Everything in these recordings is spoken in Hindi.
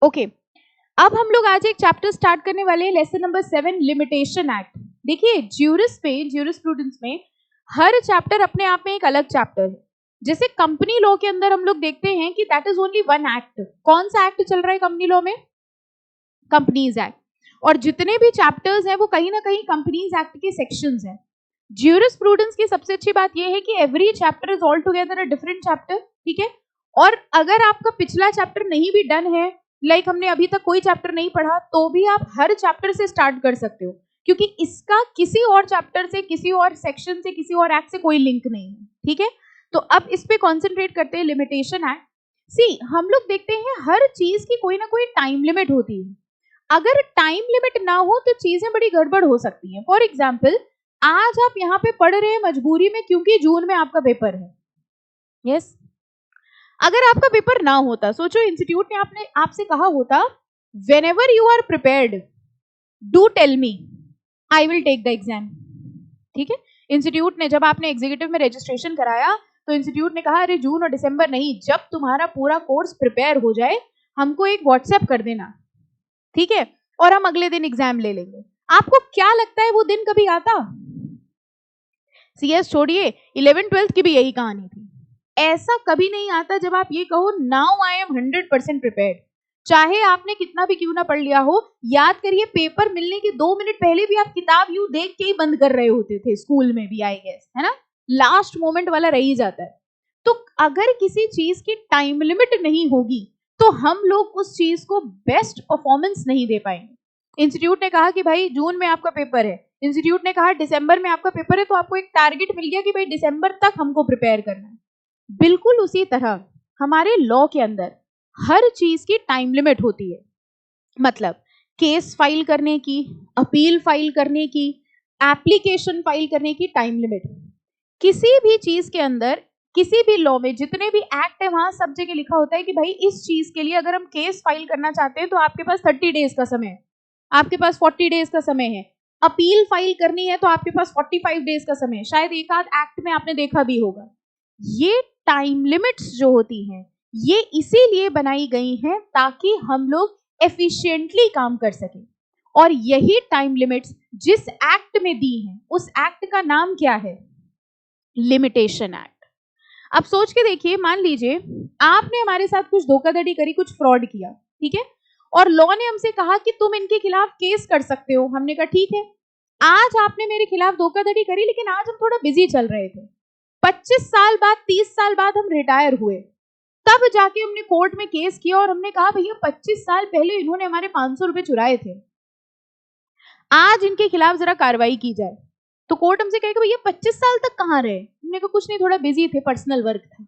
ओके, अब हम लोग आज एक चैप्टर स्टार्ट करने वाले हैं, लेसन नंबर 7, लिमिटेशन एक्ट। देखिए ज्यूरिस्प्रूडेंस में हर चैप्टर अपने आप में एक अलग चैप्टर है। जैसे कंपनी लॉ के अंदर हम लोग देखते हैं कि that is only one act. कौन सा एक्ट चल रहा है कंपनी लॉ में? Companies act. और जितने भी चैप्टर्स हैं वो कहीं ना कहीं कंपनीज एक्ट के सेक्शंस हैं। ज्यूरिस्प्रूडेंस की सबसे अच्छी बात यह है कि every chapter is all together a different chapter, ठीक है। और अगर आपका पिछला चैप्टर नहीं भी डन है, लाइक हमने अभी तक कोई चैप्टर नहीं पढ़ा, तो भी आप हर चैप्टर से स्टार्ट कर सकते हो, क्योंकि इसका किसी और चैप्टर से, किसी और सेक्शन से, किसी और एक्ट से कोई लिंक नहीं है, ठीक है। तो अब इस पे कॉन्सेंट्रेट करते हैं, लिमिटेशन एक्ट। सी, हम लोग देखते हैं हर चीज की कोई ना कोई टाइम लिमिट होती है। अगर टाइम लिमिट ना हो तो चीजें बड़ी गड़बड़ हो सकती हैं। फॉर एग्जाम्पल, आज आप यहाँ पे पढ़ रहे हैं मजबूरी में क्योंकि जून में आपका पेपर है, यस yes? अगर आपका पेपर ना होता, सोचो इंस्टीट्यूट ने आपसे कहा होता, whenever you are prepared do tell me, I will take the exam, ठीक है। इंस्टीट्यूट ने, जब आपने एग्जीक्यूटिव में रजिस्ट्रेशन कराया तो इंस्टीट्यूट ने कहा, अरे जून और दिसंबर नहीं, जब तुम्हारा पूरा कोर्स प्रिपेयर हो जाए हमको एक व्हाट्सएप कर देना, ठीक है, और हम अगले दिन एग्जाम ले लेंगे। आपको क्या लगता है वो दिन कभी आता? सीएस छोड़िए, 11th-12th की भी यही कहानी थी। ऐसा कभी नहीं आता जब आप ये कहो, नाउ आई एम 100% प्रिपेयर्ड। चाहे आपने कितना भी क्यों ना पढ़ लिया हो, याद करिए पेपर मिलने के 2 मिनट पहले भी आप किताब यूं देख के ही बंद कर रहे होते थे, स्कूल में भी, आई गेस, है ना। लास्ट मोमेंट वाला रह ही जाता है। तो अगर किसी चीज की टाइम लिमिट नहीं होगी तो हम लोग उस चीज को बेस्ट परफॉर्मेंस नहीं दे पाएंगे। इंस्टीट्यूट ने कहा कि भाई जून में आपका पेपर है, इंस्टीट्यूट ने कहा दिसंबर में आपका पेपर है, तो आपको एक टारगेट मिल गया कि भाई दिसंबर तक हमको प्रिपेयर करना है। बिल्कुल उसी तरह हमारे लॉ के अंदर हर चीज की टाइम लिमिट होती है। मतलब केस फाइल करने की, अपील फाइल करने की, एप्लीकेशन फाइल करने की टाइम लिमिट। किसी भी चीज के अंदर, किसी भी लॉ में जितने भी एक्ट है वहां सब जगह लिखा होता है कि भाई इस चीज के लिए अगर हम केस फाइल करना चाहते हैं तो आपके पास 30 डेज का समय है, आपके पास 40 डेज का समय है। अपील फाइल करनी है तो आपके पास 45 डेज का समय है। शायद एक आध एक्ट में आपने देखा भी होगा। ये टाइम लिमिट्स जो होती हैं ये इसीलिए बनाई गई हैं ताकि हम लोग एफिशिएंटली काम कर सकें। और यही टाइम लिमिट्स जिस एक्ट में दी हैं उस एक्ट का नाम क्या है? Limitation act. अब सोच के देखिए, मान लीजिए आपने हमारे साथ कुछ धोखाधड़ी करी, कुछ फ्रॉड किया, ठीक है, और लॉ ने हमसे कहा कि तुम इनके खिलाफ केस कर सकते हो। हमने कहा ठीक है, आज आपने मेरे खिलाफ धोखाधड़ी करी लेकिन आज हम थोड़ा बिजी चल रहे थे, 25 साल बाद, 30 साल बाद हम रिटायर हुए, तब जाके हमने कोर्ट में केस किया और हमने कहा भैया 25 साल पहले इन्होंने हमारे 500 रुपए चुराए थे, आज इनके खिलाफ जरा कार्रवाई की जाए। तो कोर्ट हमसे कहेगा भैया 25 साल तक कहाँ रहे? हमने कहा कुछ नहीं, थोड़ा बिजी थे, पर्सनल वर्क था,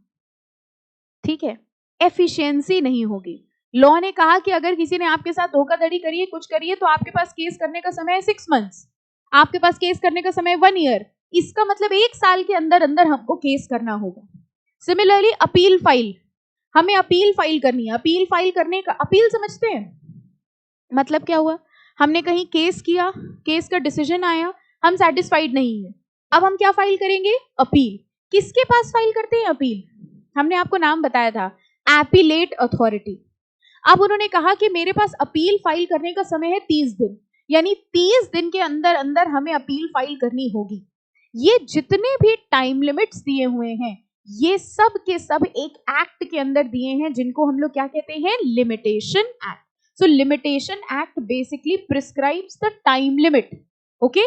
ठीक है। एफिशिएंसी नहीं होगी। लॉ ने कहा कि अगर किसी ने आपके साथ धोखाधड़ी करी है, कुछ करी है, तो आपके पास केस करने का समय है 6 मंथ्स, आपके पास केस करने का समय 1 ईयर। इसका मतलब 1 साल के अंदर अंदर हमको केस करना होगा। सिमिलरली अपील फाइल, हमें अपील फाइल करनी है। अपील फाइल करने का, अपील समझते हैं मतलब क्या हुआ? हमने कहीं केस किया, केस का डिसीजन आया, हम सेटिस्फाइड नहीं है, अब हम क्या फाइल करेंगे? अपील। किसके पास फाइल करते हैं अपील? हमने आपको नाम बताया था, एपीलेट अथॉरिटी। अब उन्होंने कहा कि मेरे पास अपील फाइल करने का समय है 30 दिन, यानी 30 दिन के अंदर अंदर हमें अपील फाइल करनी होगी। ये जितने भी टाइम लिमिट्स दिए हुए हैं ये सब के सब एक एक्ट के अंदर दिए हैं जिनको हम लोग क्या कहते हैं? Limitation act. So limitation act basically prescribes the time limit, okay?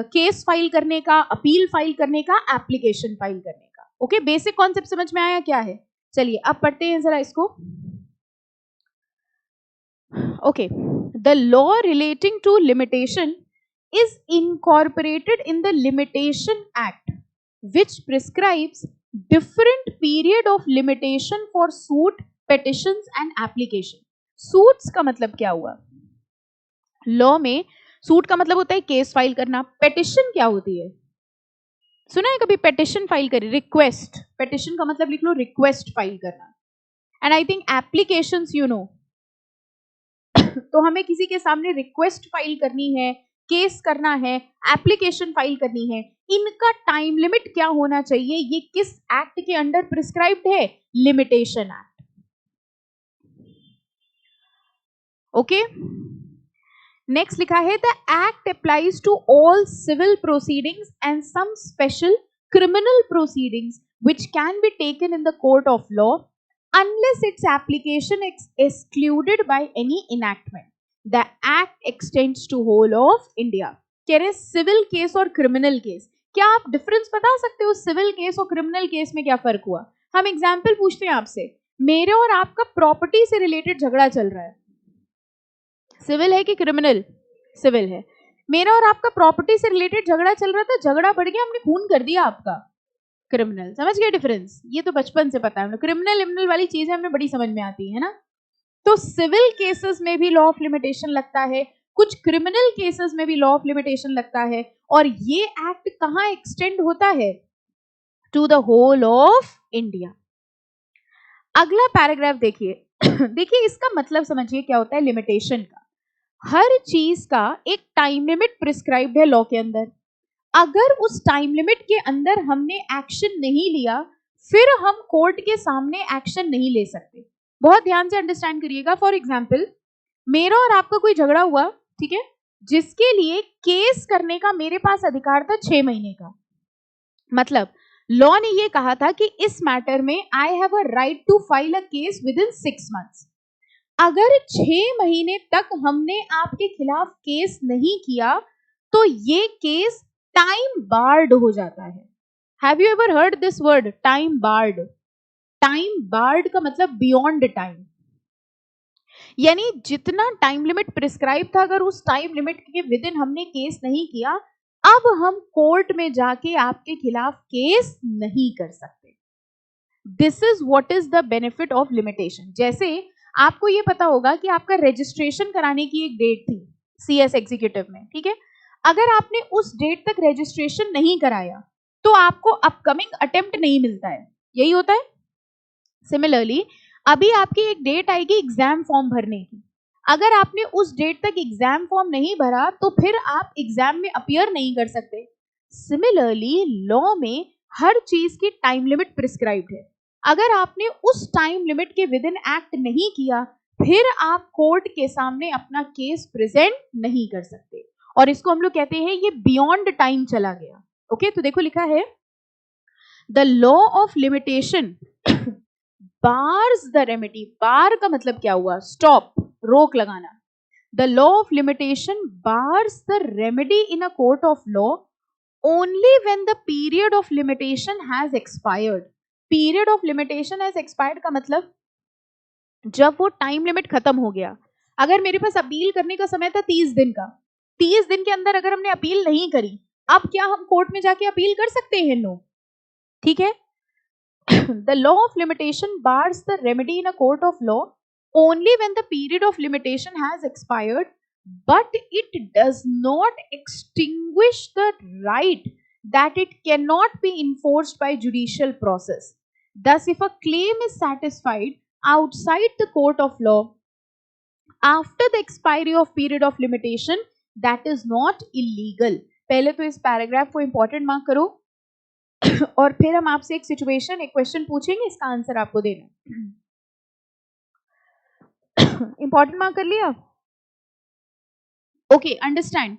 Case file करने का, अपील फाइल करने का, एप्लीकेशन फाइल करने का, ओके? बेसिक कॉन्सेप्ट समझ में आया क्या है? चलिए अब पढ़ते हैं जरा इसको। Okay, the law relating to limitation is incorporated in the limitation act which prescribes different period of limitation for suit, petitions and application. Suits का मतलब क्या हुआ? लॉ में सूट का मतलब होता है केस फाइल करना। पेटिशन क्या होती है? सुना है कभी पेटिशन फाइल करी? रिक्वेस्ट। पेटिशन का मतलब लिख लो, रिक्वेस्ट फाइल करना। And I think applications you know. तो हमें किसी के सामने रिक्वेस्ट फाइल करनी है, केस करना है, एप्लीकेशन फाइल करनी है, इनका टाइम लिमिट क्या होना चाहिए? ये किस एक्ट के अंडर प्रिस्क्राइब्ड है? Limitation act. ओके, नेक्स्ट लिखा है the act applies to all civil proceedings and some special criminal proceedings which can be taken in the court of law unless its application is excluded by any enactment. The act extends to whole of India. कह रहे सिविल केस और क्रिमिनल केस, क्या आप डिफरेंस बता सकते हो सिविल केस और क्रिमिनल केस में क्या फर्क हुआ? हम एग्जाम्पल पूछते हैं आपसे, मेरे और आपका प्रॉपर्टी से रिलेटेड झगड़ा चल रहा है, सिविल है कि क्रिमिनल? सिविल है। मेरा और आपका प्रॉपर्टी से रिलेटेड झगड़ा चल रहा था, झगड़ा बढ़ गया, हमने खून कर दिया आपका, क्रिमिनल। समझ गए डिफरेंस? ये तो बचपन से पता है, क्रिमिनल इमिनल वाली चीजें हमें बड़ी समझ में आती है ना। तो सिविल केसेस में भी लॉ ऑफ लिमिटेशन लगता है, कुछ क्रिमिनल केसेस में भी लॉ ऑफ लिमिटेशन लगता है, और ये एक्ट कहां एक्सटेंड होता है? To the whole of India. अगला पैराग्राफ देखिए देखिए इसका मतलब समझिए क्या होता है लिमिटेशन का। हर चीज का एक टाइम लिमिट प्रिस्क्राइब्ड है लॉ के अंदर, अगर उस टाइम लिमिट के अंदर हमने एक्शन नहीं लिया फिर हम कोर्ट के सामने एक्शन नहीं ले सकते। बहुत ध्यान से अंडरस्टैंड करिएगा। फॉर एग्जाम्पल, मेरा और आपका कोई झगड़ा हुआ, ठीक है, जिसके लिए केस करने का मेरे पास अधिकार था 6 महीने का। मतलब लॉ ने ये कहा था कि इस मैटर में I have a right to file a case within 6 months. अगर 6 महीने तक हमने आपके खिलाफ केस नहीं किया तो ये केस टाइम बार्ड हो जाता है। Have you ever heard this word time barred? Time barred का मतलब बियॉन्ड टाइम, यानी जितना टाइम लिमिट प्रिस्क्राइब था अगर उस टाइम लिमिट के विद इन हमने केस नहीं किया, अब हम कोर्ट में जाके आपके खिलाफ केस नहीं कर सकते। This is what is the benefit of limitation. जैसे आपको ये पता होगा कि आपका रजिस्ट्रेशन कराने की एक डेट थी सीएस एग्जीक्यूटिव में, ठीक है, अगर आपने उस डेट तक रजिस्ट्रेशन नहीं कराया तो आपको अपकमिंग अटेम्प्ट नहीं मिलता है, यही होता है। सिमिलरली अभी आपकी एक डेट आएगी एग्जाम फॉर्म भरने की, अगर आपने उस डेट तक एग्जाम फॉर्म नहीं भरा तो फिर आप एग्जाम में अपीयर नहीं कर सकते। सिमिलरली लॉ में हर चीज की टाइम लिमिट प्रिस्क्राइब्ड है, अगर आपने उस टाइम लिमिट के विद इन एक्ट नहीं किया फिर आप कोर्ट के सामने अपना केस प्रेजेंट नहीं कर सकते, और इसको हम लोग कहते हैं ये बियॉन्ड टाइम चला गया। ओके, तो देखो लिखा है the law of limitation bars the remedy. Bar का मतलब क्या हुआ? स्टॉप, रोक लगाना। The law of limitation bars the remedy in a court of law only when the period of limitation has expired. Period of limitation has expired का मतलब जब वो टाइम लिमिट खत्म हो गया। अगर मेरे पास अपील करने का समय था 30 दिन का, 30 दिन के अंदर अगर हमने अपील नहीं करी, अब क्या हम कोर्ट में जाके अपील कर सकते हैं? नो, ठीक है। The law of limitation bars the remedy in a court of law only when the period of limitation has expired, but it does not extinguish the right that it cannot be enforced by judicial process. Thus, if a claim is satisfied outside the court of law after the expiry of period of limitation, that is not illegal. पहले तो इस पैराग्राफ को इंपॉर्टेंट मार्क करो और फिर हम आपसे एक सिचुएशन, एक क्वेश्चन पूछेंगे, इसका आंसर आपको देना। इंपॉर्टेंट मार्क कर लिया? Okay, understand,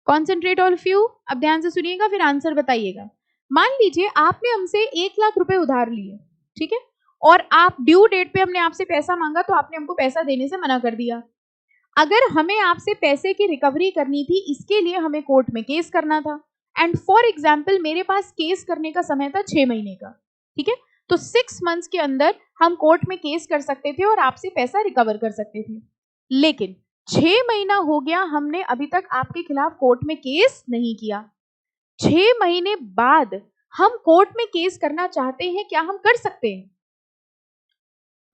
concentrate all of you. अब ध्यान से सुनिएगा फिर आंसर बताइएगा। मान लीजिए आपने हमसे 1 लाख रुपए उधार लिए, ठीक है, और आप ड्यू डेट पे हमने आपसे पैसा मांगा तो आपने हमको पैसा देने से मना कर दिया। अगर हमें आपसे पैसे की रिकवरी करनी थी, इसके लिए हमें कोर्ट में केस करना था, एंड फॉर एग्जाम्पल मेरे पास केस करने का समय था 6 महीने का, ठीक है, तो 6 मंथ्स के अंदर हम कोर्ट में केस कर सकते थे और आपसे पैसा रिकवर कर सकते थे। लेकिन 6 महीना हो गया, हमने अभी तक आपके खिलाफ कोर्ट में केस नहीं किया। 6 महीने बाद हम कोर्ट में केस करना चाहते हैं, क्या हम कर सकते हैं?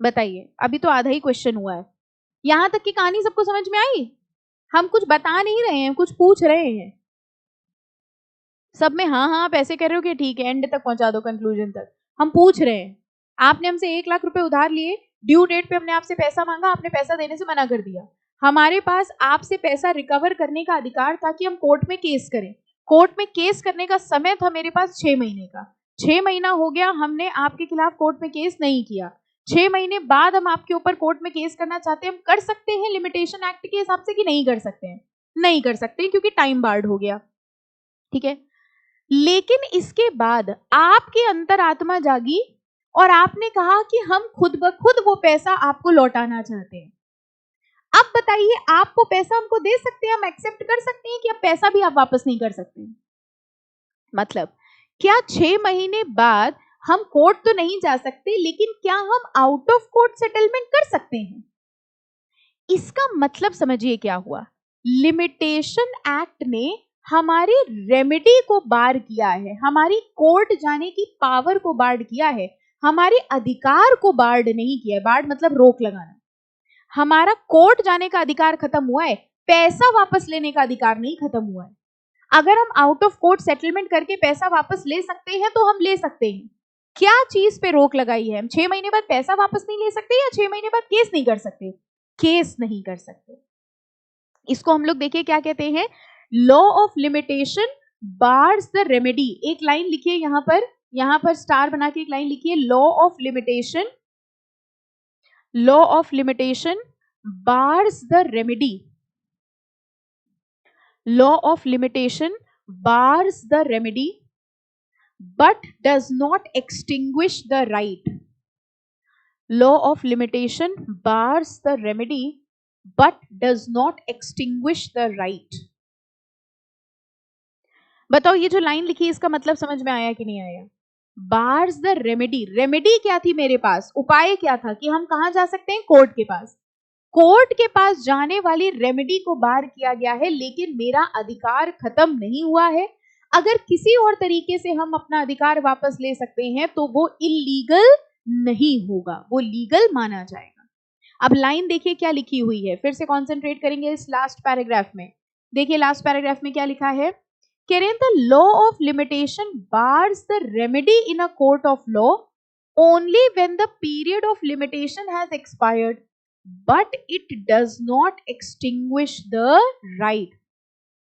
बताइए, अभी तो आधा ही क्वेश्चन हुआ है। यहां तक की कहानी सबको समझ में आई? हम कुछ बता नहीं रहे हैं, कुछ पूछ रहे हैं। सब में हाँ हाँ पैसे कह रहे हो कि ठीक है, एंड तक पहुंचा दो, कंक्लूजन तक। हम पूछ रहे हैं, आपने हमसे 1 लाख रुपए उधार लिए, ड्यू डेट पे हमने आपसे पैसा मांगा, आपने पैसा देने से मना कर दिया। हमारे पास आपसे पैसा रिकवर करने का अधिकार था कि हम कोर्ट में केस करें। कोर्ट में केस करने का समय था मेरे पास 6 महीने का। 6 महीना हो गया, हमने आपके खिलाफ कोर्ट में केस नहीं किया। 6 महीने बाद हम आपके ऊपर कोर्ट में केस करना चाहते हैं, हम कर सकते हैं लिमिटेशन एक्ट के हिसाब से कि नहीं कर सकते हैं? नहीं कर सकते क्योंकि टाइम बार्ड हो गया, ठीक है। लेकिन इसके बाद आपके अंतरात्मा जागी और आपने कहा कि हम खुद ब खुद वो पैसा आपको लौटाना चाहते हैं। अब बताइए, आप वो पैसा हमको दे सकते हैं, हम एक्सेप्ट कर सकते हैं कि अब पैसा भी आप वापस नहीं कर सकते? मतलब क्या 6 महीने बाद हम कोर्ट तो नहीं जा सकते, लेकिन क्या हम आउट ऑफ कोर्ट सेटलमेंट कर सकते हैं? इसका मतलब समझिए क्या हुआ। लिमिटेशन एक्ट ने हमारी रेमेडी को बार किया है, हमारी कोर्ट जाने की पावर को बार किया है, हमारे अधिकार को बार्ड नहीं किया है। बार्ड मतलब रोक लगाना। हमारा कोर्ट जाने का अधिकार खत्म हुआ है, पैसा वापस लेने का अधिकार नहीं खत्म हुआ है। अगर हम आउट ऑफ कोर्ट सेटलमेंट करके पैसा वापस ले सकते हैं तो हम ले सकते हैं। क्या चीज पे रोक लगाई है? हम 6 महीने बाद पैसा वापस नहीं ले सकते या 6 महीने बाद केस नहीं कर सकते? केस नहीं कर सकते। इसको हम लोग देखिए क्या कहते हैं, law of limitation bars the remedy. एक लाइन लिखिए यहां पर स्टार बना के एक लाइन लिखिए, law of limitation, law of limitation bars the remedy, law of limitation bars the remedy but does not extinguish the right. Law of limitation bars the remedy but does not extinguish the right. बताओ ये जो लाइन लिखी इसका मतलब समझ में आया कि नहीं आया? Bars the remedy. रेमेडी क्या थी मेरे पास? उपाय क्या था कि हम कहां जा सकते हैं? कोर्ट के पास। कोर्ट के पास जाने वाली रेमेडी को बार किया गया है, लेकिन मेरा अधिकार खत्म नहीं हुआ है। अगर किसी और तरीके से हम अपना अधिकार वापस ले सकते हैं तो वो इलीगल नहीं होगा, वो लीगल माना जाएगा। अब लाइन देखिए क्या लिखी हुई है, फिर से कॉन्सेंट्रेट करेंगे इस लास्ट पैराग्राफ में। देखिए लास्ट पैराग्राफ में क्या लिखा है, the law of limitation bars the remedy in a court of law only when the period of limitation has expired but it does not extinguish the right,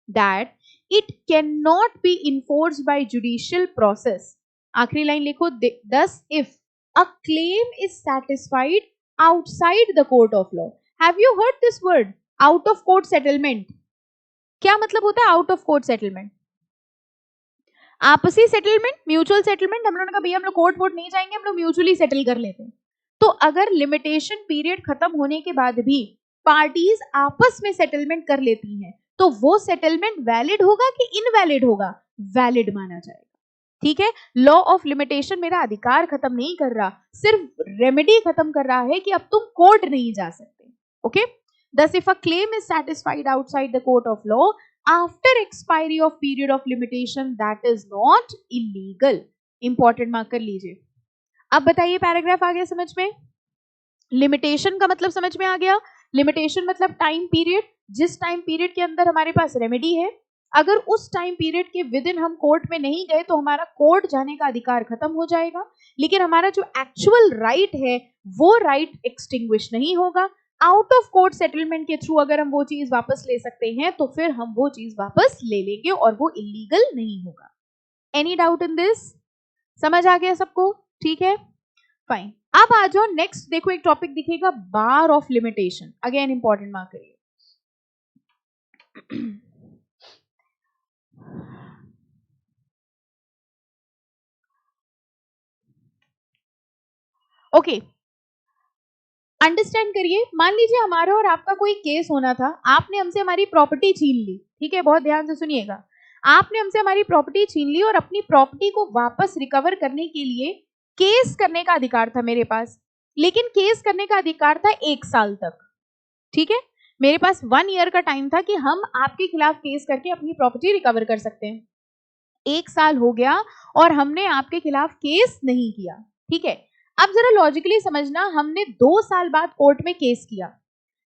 that it cannot be enforced by judicial process. आखिरी लाइन लिखो, thus if a claim is satisfied outside the court of law. Have you heard this word, out of court settlement? क्या मतलब होता है out of court settlement? आपसी सेटलमेंट, म्यूचुअल सेटलमेंट। हम लोगों ने कहा भैया हम लोग कोर्ट वोट नहीं जाएंगे, हम लोग म्यूचुअली सेटल कर लेते हैं। तो अगर लिमिटेशन पीरियड खत्म होने के बाद भी पार्टीज आपस में सेटलमेंट कर लेती हैं तो वो सेटलमेंट वैलिड होगा कि इनवैलिड होगा? वैलिड माना जाएगा, ठीक है। लॉ ऑफ लिमिटेशन मेरा अधिकार खत्म नहीं कर रहा, सिर्फ रेमेडी खत्म कर रहा है कि अब तुम कोर्ट नहीं जा सकते। Okay, thus if a claim is satisfied outside the court of law after expiry of period of limitation, that is not illegal. Important mark कर लीजिए। अब बताइए पैराग्राफ आ गया समझ में? लिमिटेशन का मतलब समझ में आ गया। लिमिटेशन मतलब टाइम पीरियड, जिस टाइम पीरियड के अंदर हमारे पास रेमेडी है, अगर उस टाइम पीरियड के विद इन हम कोर्ट में नहीं गए तो हमारा कोर्ट जाने का अधिकार खत्म हो जाएगा, लेकिन हमारा जो एक्चुअल राइट है वो राइट एक्सटिंग्विश नहीं होगा। आउट ऑफ कोर्ट सेटलमेंट के थ्रू अगर हम वो चीज वापस ले सकते हैं तो फिर हम वो चीज वापस ले लेंगे और वो इलीगल नहीं होगा। Any doubt in this? समझ आ गया सबको? ठीक है, फाइन। अब आ जाओ नेक्स्ट, देखो एक टॉपिक दिखेगा, bar of limitation. Again important mark करिए। ओके, अंडरस्टैंड करिए। मान लीजिए हमारा और आपका कोई केस होना था, आपने हमसे हमारी प्रॉपर्टी छीन ली, ठीक है, बहुत ध्यान से सुनिएगा। आपने हमसे हमारी प्रॉपर्टी छीन ली और अपनी प्रॉपर्टी को वापस रिकवर करने के लिए केस करने का अधिकार था मेरे पास, लेकिन केस करने का अधिकार था 1 साल तक, ठीक है। मेरे पास 1 ईयर का टाइम था कि हम आपके खिलाफ केस करके अपनी प्रॉपर्टी रिकवर कर सकते हैं। 1 साल हो गया और हमने आपके खिलाफ केस नहीं किया, ठीक है। अब जरा लॉजिकली समझना, हमने 2 साल बाद कोर्ट में केस किया।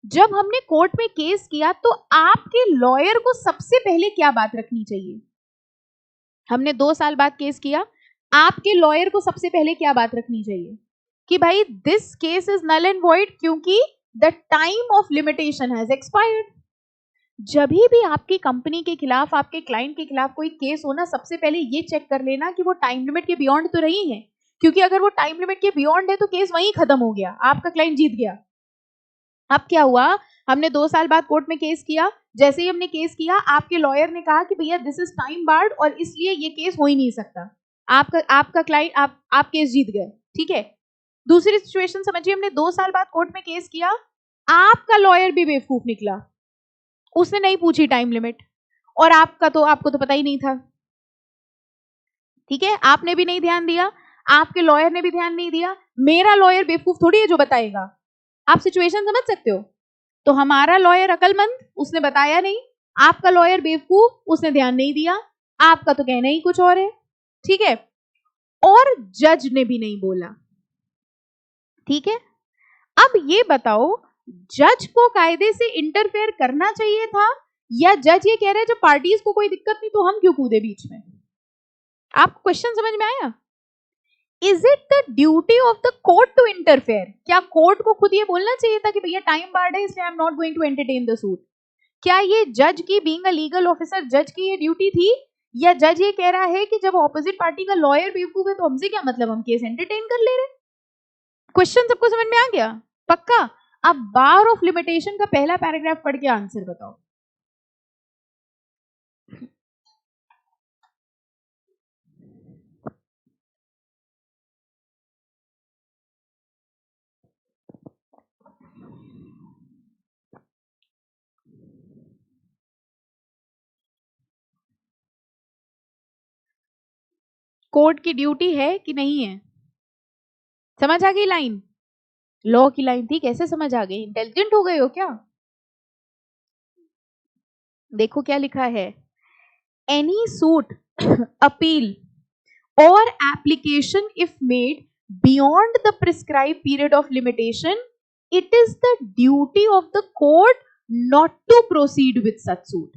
जब हमने कोर्ट में केस किया तो आपके लॉयर को सबसे पहले क्या बात रखनी चाहिए? हमने 2 साल बाद केस किया, आपके लॉयर को सबसे पहले क्या बात रखनी चाहिए कि भाई this case is null and void क्योंकि the time of limitation has expired. जब भी आपकी कंपनी के खिलाफ, आपके क्लाइंट के खिलाफ कोई केस होना, सबसे पहले ये चेक कर लेना कि वो टाइम लिमिट के बियॉन्ड तो रही है, क्योंकि अगर वो टाइम लिमिट के बियॉन्ड है तो केस वहीं खत्म हो गया, आपका क्लाइंट जीत गया। अब क्या हुआ, हमने 2 साल बाद कोर्ट में केस किया, जैसे ही हमने केस किया आपके लॉयर ने कहा कि भैया दिस इज टाइम बार्ड और इसलिए ये केस हो ही नहीं सकता, आपका क्लाइंट आप केस जीत गए, ठीक है। दूसरी सिचुएशन समझिए, हमने 2 साल बाद कोर्ट में केस किया, आपका लॉयर भी बेवकूफ निकला, उसने नहीं पूछी टाइम लिमिट, और आपको तो पता ही नहीं था, ठीक है, आपने भी नहीं ध्यान दिया, आपके लॉयर ने भी ध्यान नहीं दिया, मेरा लॉयर बेवकूफ थोड़ी है जो बताएगा। आप सिचुएशन समझ सकते हो। तो हमारा लॉयर अकलमंद, उसने बताया नहीं, आपका लॉयर बेवकूफ, उसने ध्यान नहीं दिया, आपका तो कहना ही कुछ और है, ठीक है, और जज ने भी नहीं बोला, ठीक है। अब ये बताओ, जज को कायदे से इंटरफेयर करना चाहिए था, या जज ये कह रहे हैं जब पार्टीज को कोई दिक्कत नहीं तो हम क्यों कूदे बीच में? आप क्वेश्चन समझ में आया? Is it the duty of the court to interfere? क्या कोर्ट को खुद ये बोलना चाहिए था कि भैया टाइम बार्ड है इसलिए I am not going to entertain the suit? क्या ये जज की, बीइंग अ लीगल ऑफिसर, जज की ये ड्यूटी थी, या जज ये कह रहा है कि जब ऑपोजिट पार्टी का लॉयर बेवकूफ है तो हमसे क्या मतलब, हम केस एंटरटेन कर ले रहे? क्वेश्चन सबको समझ में आ गया? पक्का? अब बार ऑफ लिमिटेशन का पहला पैराग्राफ पढ़ के आंसर बताओ। कोर्ट की ड्यूटी है कि नहीं है? समझ आ गई लाइन? लॉ की लाइन थी, कैसे समझ आ गई? इंटेलिजेंट हो गए हो क्या? देखो क्या लिखा है, एनी सूट, अपील और application if made beyond the prescribe period of limitation, it is the duty of the court not to proceed with such suit.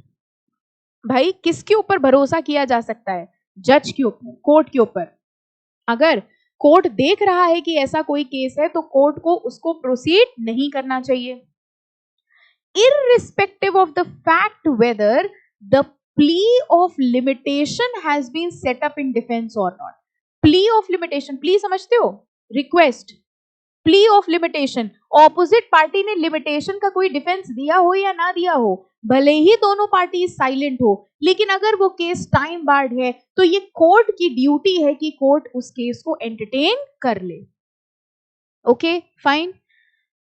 भाई किसके ऊपर भरोसा किया जा सकता है? जज के ऊपर, कोर्ट के ऊपर। अगर कोर्ट देख रहा है कि ऐसा कोई केस है तो कोर्ट को उसको प्रोसीड नहीं करना चाहिए, irrespective of the fact whether the plea of limitation has been set up in defense or not. Plea of limitation, plea समझते हो? Request, plea of limitation, opposite party ने limitation का कोई डिफेंस दिया हो या ना दिया हो, भले ही दोनों पार्टी साइलेंट हो, लेकिन अगर वो केस टाइम बार्ड है तो ये कोर्ट की ड्यूटी है कि कोर्ट उस केस को एंटरटेन कर ले। Okay fine.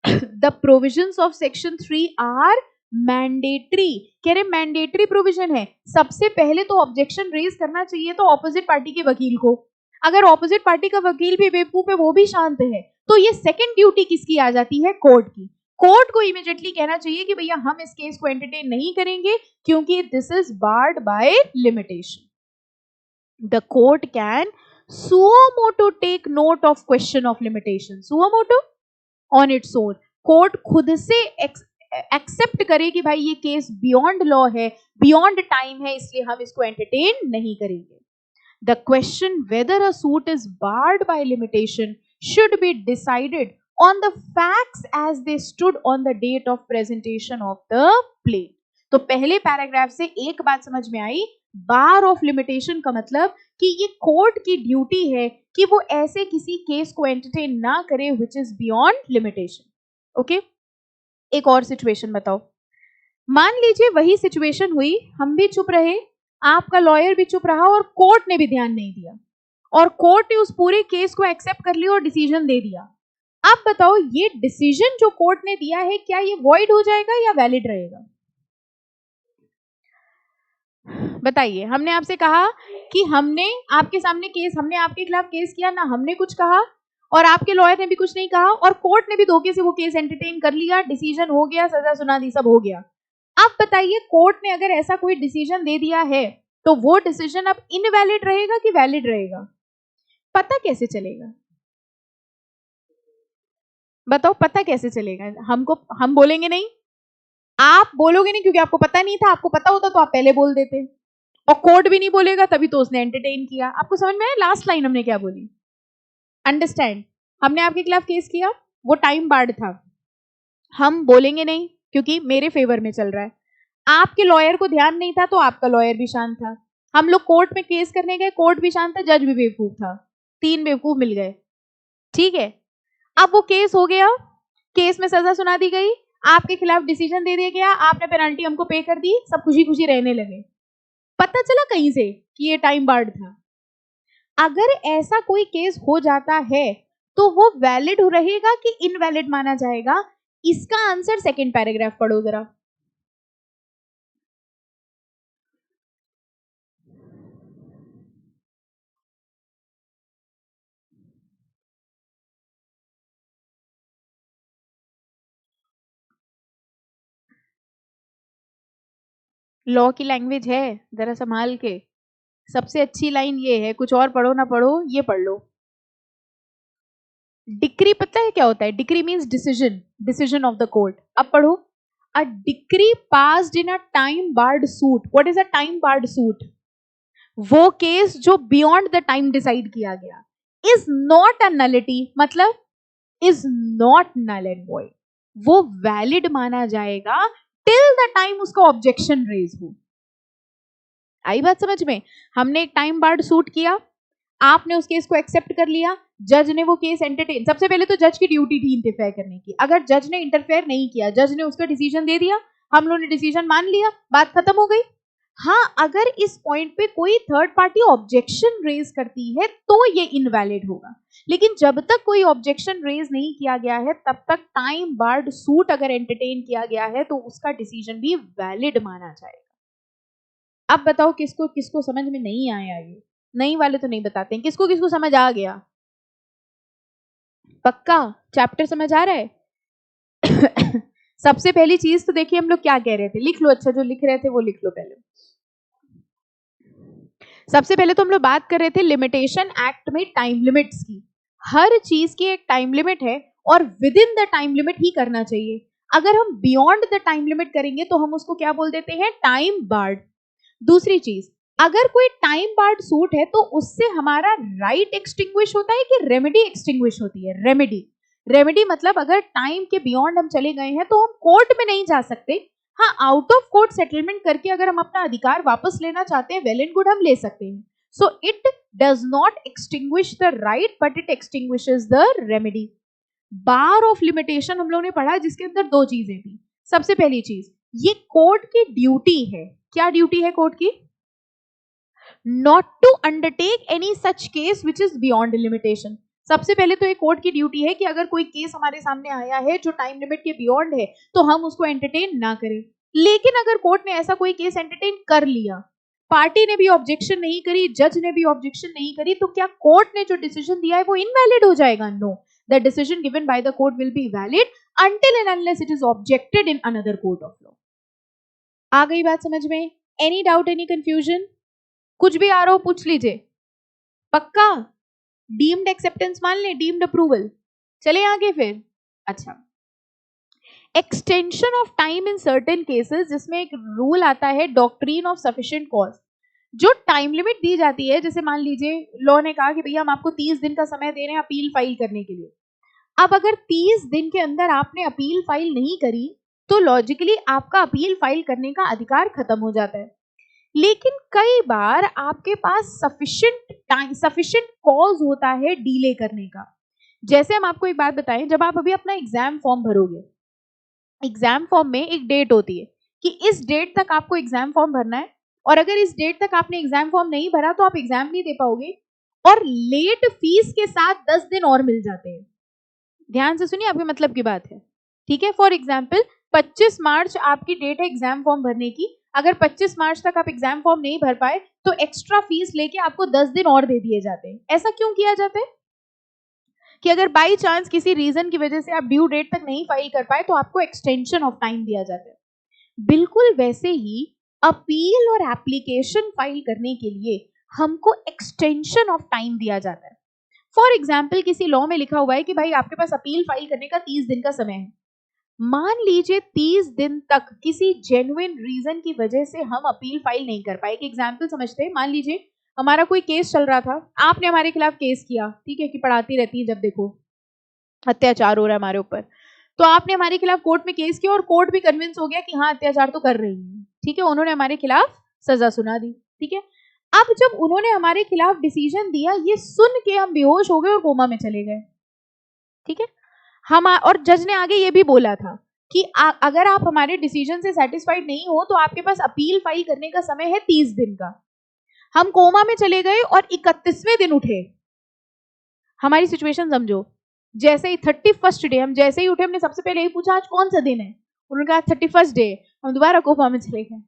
The provisions of section 3 are mandatory. कह रहे मैंडेटरी प्रोविजन है। सबसे पहले तो ऑब्जेक्शन रेज करना चाहिए तो ऑपोजिट पार्टी के वकील को, अगर ऑपोजिट पार्टी का वकील भी बेवकूफ है, वो भी शांत है, तो ये सेकंड ड्यूटी किसकी आ जाती है? कोर्ट की। कोर्ट को इमीडिएटली कहना चाहिए कि भैया हम इस केस को एंटरटेन नहीं करेंगे क्योंकि this is barred by limitation. The court can suo motu take note of question of limitation, suo motu on its own। Court खुद से एक्सेप्ट करे कि भाई ये केस बियॉन्ड लॉ है, बियॉन्ड टाइम है, इसलिए हम इसको एंटरटेन नहीं करेंगे। The question whether a suit is barred by limitation should be decided on the facts as they stood on the date of presentation of the plaint. तो पहले पैराग्राफ से एक बात समझ में आई, बार ऑफ लिमिटेशन का मतलब कि ये कोर्ट की ड्यूटी है कि वो ऐसे किसी केस को एंटरटेन ना करे विच इज बियॉन्ड लिमिटेशन। ओके, एक और सिचुएशन बताओ। मान लीजिए वही सिचुएशन हुई, हम भी चुप रहे, आपका लॉयर भी चुप रहा और कोर्ट ने भी ध्यान नहीं दिया, और कोर्ट ने उस पूरे केस को एक्सेप्ट कर लिया और डिसीजन दे दिया। अब बताओ ये डिसीजन जो कोर्ट ने दिया है क्या ये वॉइड हो जाएगा या वैलिड रहेगा? बताइए। हमने आपसे कहा कि हमने आपके सामने केस, हमने आपके खिलाफ केस किया ना, हमने कुछ कहा और आपके लॉयर ने भी कुछ नहीं कहा और कोर्ट ने भी धोखे से वो केस एंटरटेन कर लिया, डिसीजन हो गया, सजा सुना दी, सब हो गया। अब बताइए कोर्ट ने अगर ऐसा कोई डिसीजन दे दिया है तो वो डिसीजन अब इनवैलिड रहेगा कि वैलिड रहेगा? पता कैसे चलेगा? बताओ पता कैसे चलेगा? हम बोलेंगे नहीं, आप बोलोगे नहीं क्योंकि आपको पता नहीं था, आपको पता होता तो आप पहले बोल देते, और कोर्ट भी नहीं बोलेगा तभी तो उसने एंटरटेन किया। आपको समझ में आया लास्ट लाइन हमने क्या बोली? अंडरस्टैंड? हमने आपके खिलाफ केस किया, वो टाइम बार्ड था, हम बोलेंगे नहीं क्योंकि मेरे फेवर में चल रहा है, आपके लॉयर को ध्यान नहीं था तो आपका लॉयर भी शांत था, हम लोग कोर्ट में केस करने गए, कोर्ट भी शांत था, जज भी बेवकूफ था, 3 बेवकूफ मिल गए, ठीक है। अब वो केस हो गया, केस में सजा सुना दी गई, आपके खिलाफ डिसीजन दे दिया गया, आपने पेनल्टी हमको पे कर दी, सब खुशी खुशी रहने लगे। पता चला कहीं से कि ये टाइम बार्ड था। अगर ऐसा कोई केस हो जाता है तो वो वैलिड रहेगा कि इनवैलिड माना जाएगा? इसका आंसर सेकंड पैराग्राफ पढ़ो जरा। लॉ की लैंग्वेज है, जरा संभाल के। सबसे अच्छी लाइन ये है, कुछ और पढ़ो ना पढ़ो, ये पढ़ लो। डिक्री पता है क्या होता है? Decree means decision, decision of the court. अब पढ़ो, a decree passed in a time barred suit. What is a time barred suit? वो केस जो बियॉन्ड द टाइम डिसाइड किया गया, इज नॉट अ नलिटी, मतलब is not null and void, वो वैलिड माना जाएगा टिल द टाइम उसका ऑब्जेक्शन रेज हो। आई बात समझ में? हमने एक टाइम बार्ड सूट किया, आपने उस केस को एक्सेप्ट कर लिया, जज ने वो केस एंटरटेन। सबसे पहले तो जज की ड्यूटी थी इंटरफेयर करने की। अगर जज ने इंटरफेयर नहीं किया, जज ने उसका डिसीजन दे दिया, हम लोगों ने डिसीजन मान लिया, बात खत्म हो गई। हाँ, अगर इस पॉइंट पे कोई थर्ड पार्टी ऑब्जेक्शन रेज करती है तो ये इनवैलिड होगा, लेकिन जब तक कोई ऑब्जेक्शन रेज नहीं किया गया है तब तक टाइम बार्ड सूट अगर एंटरटेन किया गया है तो उसका डिसीजन भी वैलिड माना जाएगा। अब बताओ किसको किसको समझ में नहीं आया? ये नहीं वाले तो नहीं बताते हैं, किसको किसको समझ आ गया? पक्का चैप्टर समझ आ रहा है? सबसे पहली चीज तो देखिए हम लोग क्या कह रहे थे, लिख लो। अच्छा, जो लिख रहे थे वो लिख लो पहले। सबसे पहले तो हम लोग बात कर रहे थे लिमिटेशन एक्ट में टाइम लिमिट्स की। हर चीज की एक टाइम लिमिट है और within the time limit ही करना चाहिए। अगर हम बियॉन्ड द टाइम लिमिट करेंगे तो हम उसको क्या बोल देते हैं? Time barred. दूसरी चीज, अगर कोई टाइम बार्ड सूट है तो उससे हमारा राइट एक्सटिंग्विश होता है कि रेमेडी एक्सटिंग्विश होती है? रेमेडी। रेमेडी मतलब अगर टाइम के बियॉन्ड हम चले गए हैं तो हम कोर्ट में नहीं जा सकते। हाँ, आउट ऑफ कोर्ट सेटलमेंट करके अगर हम अपना अधिकार वापस लेना चाहते हैं, वेल एंड गुड, हम ले सकते हैं। So it does not extinguish the right but it extinguishes the remedy. Bar of limitation हम लोगों ने पढ़ा जिसके अंदर दो चीजें थी। सबसे पहली चीज, ये कोर्ट की ड्यूटी है। क्या ड्यूटी है कोर्ट की? Not to undertake any such case which is beyond limitation. सबसे पहले तो एक कोर्ट की ड्यूटी है कि अगर कोई केस हमारे सामने आया है जो टाइम लिमिट के बियॉन्ड है तो हम उसको एंटरटेन ना करें। लेकिन अगर कोर्ट ने ऐसा कोई केस एंटरटेन कर लिया, पार्टी ने भी ऑब्जेक्शन नहीं करी, जज ने भी ऑब्जेक्शन नहीं करी, तो क्या कोर्ट ने जो डिसीजन दिया है वो इनवैलिड हो जाएगा? No, the decision given by the court will be valid until and unless it is objected in another court of law. आ गई बात समझ में? Any doubt, any confusion? कुछ भी आ रहा हो पूछ लीजिए। पक्का? डीम्ड एक्सेप्टेंस मान ले, डीम्ड अप्रूवल। चले आगे फिर। अच्छा, extension of time in certain cases, जिसमें एक रूल आता है डॉक्ट्रीन ऑफ सफिशिएंट कॉज। जो टाइम लिमिट दी जाती है, जैसे मान लीजिए लॉ ने कहा कि भैया हम आपको 30 दिन का समय दे रहे हैं अपील फाइल करने के लिए। अब अगर 30 दिन के अंदर आपने अपील फाइल नहीं करी तो लॉजिकली आपका अपील फाइल करने का अधिकार खत्म हो जाता है। लेकिन कई बार आपके पास सफिशिएंट टाइम, सफिशिएंट कॉज होता है डीले करने का। जैसे हम आपको एक बात बताएं, जब आप अभी अपना एग्जाम फॉर्म भरोगे, एग्जाम फॉर्म में एक डेट होती है कि इस डेट तक आपको एग्जाम फॉर्म भरना है, और अगर इस डेट तक आपने एग्जाम फॉर्म नहीं भरा तो आप एग्जाम नहीं दे पाओगे, और लेट फीस के साथ 10 दिन और मिल जाते हैं। ध्यान से सुनिए, आपके मतलब की बात है, ठीक है। फॉर एग्जाम्पल 25 मार्च आपकी डेट है एग्जाम फॉर्म भरने की। अगर 25 मार्च तक आप एग्जाम फॉर्म नहीं भर पाए तो एक्स्ट्रा फीस लेके आपको 10 दिन और दे दिए जाते हैं। ऐसा क्यों किया जाता है? कि अगर बाई चांस किसी रीजन की वजह से आप ड्यू डेट तक नहीं फाइल कर पाए तो आपको एक्सटेंशन ऑफ टाइम दिया जाता है। बिल्कुल वैसे ही अपील और एप्लीकेशन फाइल करने के लिए हमको एक्सटेंशन ऑफ टाइम दिया जाता है। फॉर एग्जाम्पल किसी लॉ में लिखा हुआ है कि भाई आपके पास अपील फाइल करने का 30 दिन का समय है। मान लीजिए 30 दिन तक किसी जेन्युइन रीजन की वजह से हम अपील फाइल नहीं कर पाए। एक एग्जाम्पल समझते हैं, मान लीजिए हमारा कोई केस चल रहा था, आपने हमारे खिलाफ केस किया, ठीक है, कि पढ़ाती रहती है जब देखो अत्याचार हो रहा है हमारे ऊपर, तो आपने हमारे खिलाफ कोर्ट में केस किया और कोर्ट भी कन्विंस हो गया कि हाँ अत्याचार तो कर रही है, ठीक है, उन्होंने हमारे खिलाफ सजा सुना दी, ठीक है। अब जब उन्होंने हमारे खिलाफ डिसीजन दिया, ये सुन के हम बेहोश हो गए और कोमा में चले गए, ठीक है। हम और जज ने आगे ये भी बोला था कि अगर आप हमारे डिसीजन से सेटिस्फाइड नहीं हो तो आपके पास अपील फाइल करने का समय है 30 दिन का। हम कोमा में चले गए और 31वें दिन उठे। हमारी सिचुएशन समझो, जैसे ही 31st डे हम जैसे ही उठे, हमने सबसे पहले ही पूछा आज कौन सा दिन है, उन्होंने कहा 31st डे। हम दोबारा कोमा में चले गए।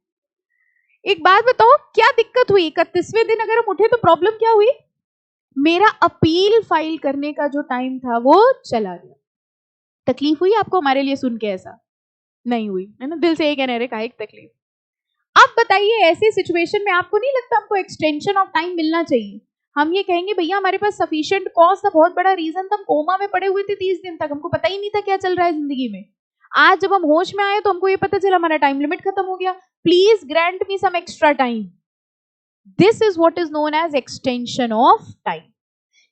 एक बात बताओ, क्या दिक्कत हुई? 31वें दिन अगर हम उठे तो प्रॉब्लम क्या हुई? मेरा अपील फाइल करने का जो टाइम था वो चला गया। तकलीफ हुई आपको हमारे लिए सुन के? ऐसा नहीं हुई, है ना? दिल से ये कहने रहे का एक तकलीफ। अब बताइए, ऐसी सिचुएशन में आपको नहीं लगता हमको एक्सटेंशन ऑफ टाइम मिलना चाहिए? हम ये कहेंगे भैया हमारे पास सफिशिएंट कॉज था, बहुत बड़ा रीजन था, हम कोमा में पड़े हुए थे 30 दिन तक, हमको पता ही नहीं था क्या चल रहा है जिंदगी में। आज जब हम होश में आए तो हमको ये पता चला हमारा टाइम लिमिट खत्म हो गया। Please grant me some extra time. This is what is known as extension of time.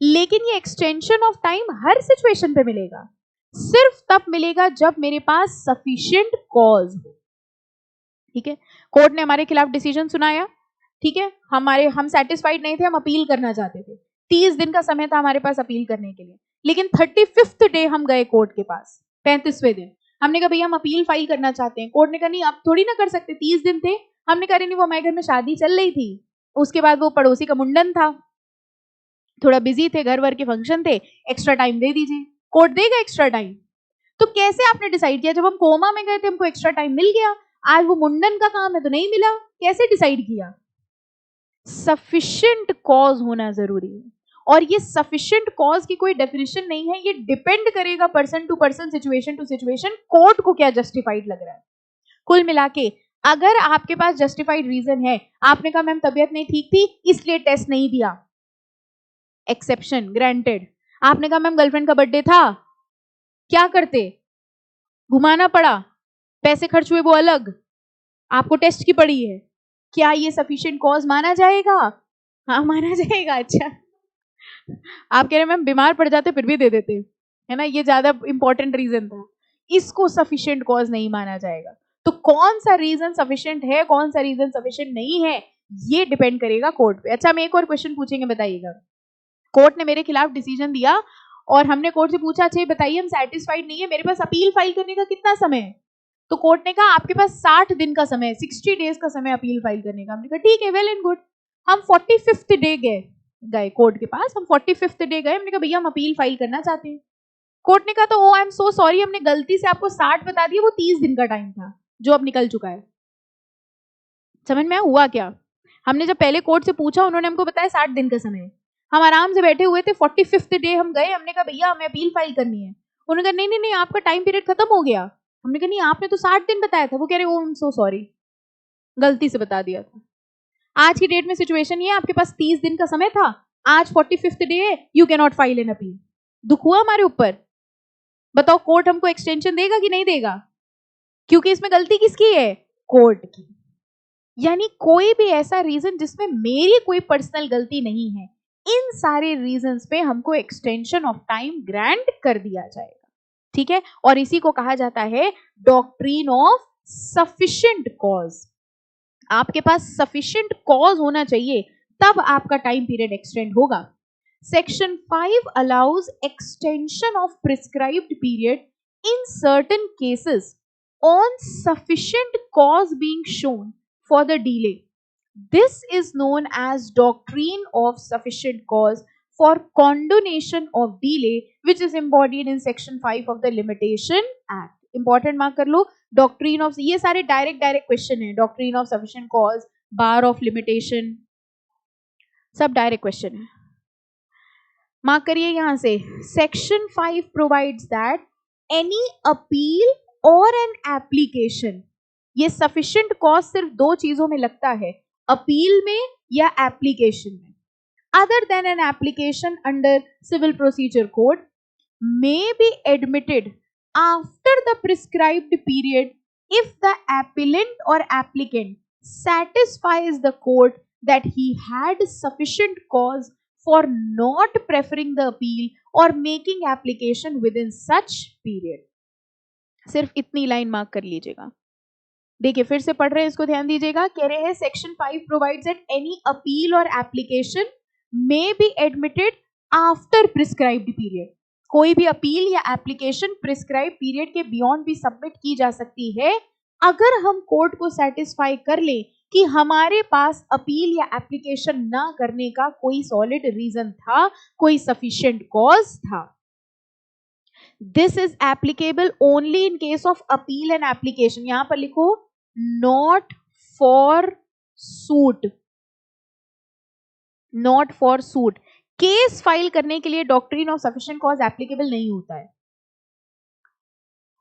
लेकिन ये एक्सटेंशन ऑफ टाइम हर सिचुएशन पे मिलेगा, सिर्फ तब मिलेगा जब मेरे पास सफिशिएंट कॉज हो, ठीक है। कोर्ट ने हमारे खिलाफ डिसीजन सुनाया, ठीक है, हम सेटिस्फाइड नहीं थे, हम अपील करना चाहते थे। 30 दिन का समय था हमारे पास अपील करने के लिए, लेकिन 35th डे हम गए कोर्ट के पास, 35वें दिन। हमने कहा भैया हम अपील फाइल करना चाहते हैं। कोर्ट ने कहा नहीं अब थोड़ी ना कर सकते, 30 दिन थे। हमने कहा नहीं, वो हमारे घर में शादी चल रही थी, उसके बाद वो पड़ोसी का मुंडन था, थोड़ा बिजी थे, घर वर के फंक्शन थे, एक्स्ट्रा टाइम दे दीजिए। कोर्ट देगा एक्स्ट्रा टाइम? तो कैसे आपने डिसाइड किया? जब हम कोमा में गए थे हमको एक्स्ट्रा टाइम मिल गया, आज वो मुंडन का काम है तो नहीं मिला, कैसे डिसाइड किया? सफिशिएंट कॉज होना जरूरी है। और ये सफिशिएंट कॉज की कोई डेफिनेशन नहीं है, ये डिपेंड करेगा person to person, situation to situation, court को क्या जस्टिफाइड लग रहा है। कुल मिला के अगर आपके पास जस्टिफाइड रीजन है, आपने कहा मैम तबीयत नहीं ठीक थी इसलिए टेस्ट नहीं दिया, एक्सेप्शन ग्रांटेड। आपने कहा मैम गर्लफ्रेंड का बर्थडे था, क्या करते, घुमाना पड़ा, पैसे खर्च हुए वो अलग, आपको टेस्ट की पड़ी है, क्या ये सफिशिएंट कॉज माना जाएगा? हाँ माना जाएगा। अच्छा, आप कह रहे मैम बीमार पड़ जाते फिर भी दे देते, है ना, ये ज्यादा इंपॉर्टेंट रीजन था, इसको सफिशिएंट कॉज नहीं माना जाएगा। तो कौन सा रीजन सफिशिएंट है, कौन सा रीजन सफिशिएंट नहीं है, ये डिपेंड करेगा कोर्ट पे। अच्छा, हम एक और क्वेश्चन पूछेंगे, बताइएगा। कोर्ट ने मेरे खिलाफ डिसीजन दिया और हमने कोर्ट से पूछा अच्छा बताइए हम सेटिस्फाइड नहीं है, मेरे पास अपील फाइल करने का कितना समय है? तो कोर्ट ने कहा आपके पास 60 दिन का समय है, 60 डेज का समय अपील फाइल करने का। हमने कहा ठीक है, वेल एंड गुड। हम 45th डे गए कोर्ट के पास, हम 45th डे गए, हमने कहा भैया हम अपील फाइल करना चाहते हैं। कोर्ट ने कहा तो ओ आई एम सो सॉरी, हमने गलती से आपको 60 बता दिया, वो 30 दिन का टाइम था जो अब निकल चुका है। समझ में हुआ क्या? हमने जब पहले कोर्ट से पूछा उन्होंने हमको बताया 60 दिन का समय है, हम आराम से बैठे हुए थे, 45th डे हम गए, हमने कहा भैया हमें अपील फाइल करनी है। उन्होंने कहा नहीं नहीं नहीं आपका टाइम पीरियड खत्म हो गया। हमने कहा नहीं आपने तो 60 दिन बताया था। वो कह रहे ओ आई एम सो सॉरी, गलती से बता दिया था। आज की डेट में सिचुएशन ये है, आपके पास 30 दिन का समय था, आज 45th डे है, you can not file an appeal. दुख हुआ हमारे ऊपर? बताओ कोर्ट हमको एक्सटेंशन देगा कि नहीं देगा? क्योंकि इसमें गलती किसकी है? कोर्ट की। यानी कोई भी ऐसा रीजन जिसमें मेरी कोई पर्सनल गलती नहीं है, इन सारे रीजंस पे हमको एक्सटेंशन ऑफ टाइम ग्रांट कर दिया जाएगा, ठीक है। और इसी को कहा जाता है डॉक्ट्रिन ऑफ सफिशिएंट कॉज। आपके पास सफिशिएंट कॉज होना चाहिए, तब आपका टाइम पीरियड एक्सटेंड होगा। Section 5 allows extension of prescribed period in certain cases on sufficient cause being shown for the delay. This is known as doctrine of sufficient cause for condonation of delay, which is embodied in section 5 of the Limitation Act. Important mark कर लो, doctrine of, ये सारे direct question है, doctrine of sufficient cause, bar of limitation, सब direct question है। मार्क करिए यहां से, section 5 provides that any appeal or an application, ये सफिशिएंट कॉज सिर्फ दो चीजों में लगता है, अपील में या एप्लीकेशन में। Other than an application under civil procedure code may be admitted after the prescribed period if the appellant or applicant satisfies the court that he had sufficient cause for not preferring the appeal or making application within such period. सिर्फ इतनी लाइन मार्क कर लीजिएगा। देखिए फिर से पढ़ रहे हैं, इसको ध्यान दीजिएगा। कह रहे हैं section 5 provides that any appeal और application may be admitted after prescribed period. कोई भी अपील या एप्लीकेशन प्रिस्क्राइब पीरियड के बियॉन्ड भी सबमिट की जा सकती है अगर हम कोर्ट को सेटिस्फाई कर ले कि हमारे पास अपील या एप्लीकेशन ना करने का कोई सॉलिड रीजन था, कोई सफिशिएंट कॉज था। This is applicable only in case of appeal and application. यहां पर लिखो not for suit, not for suit. Case file करने के लिए doctrine of sufficient cause applicable नहीं होता है।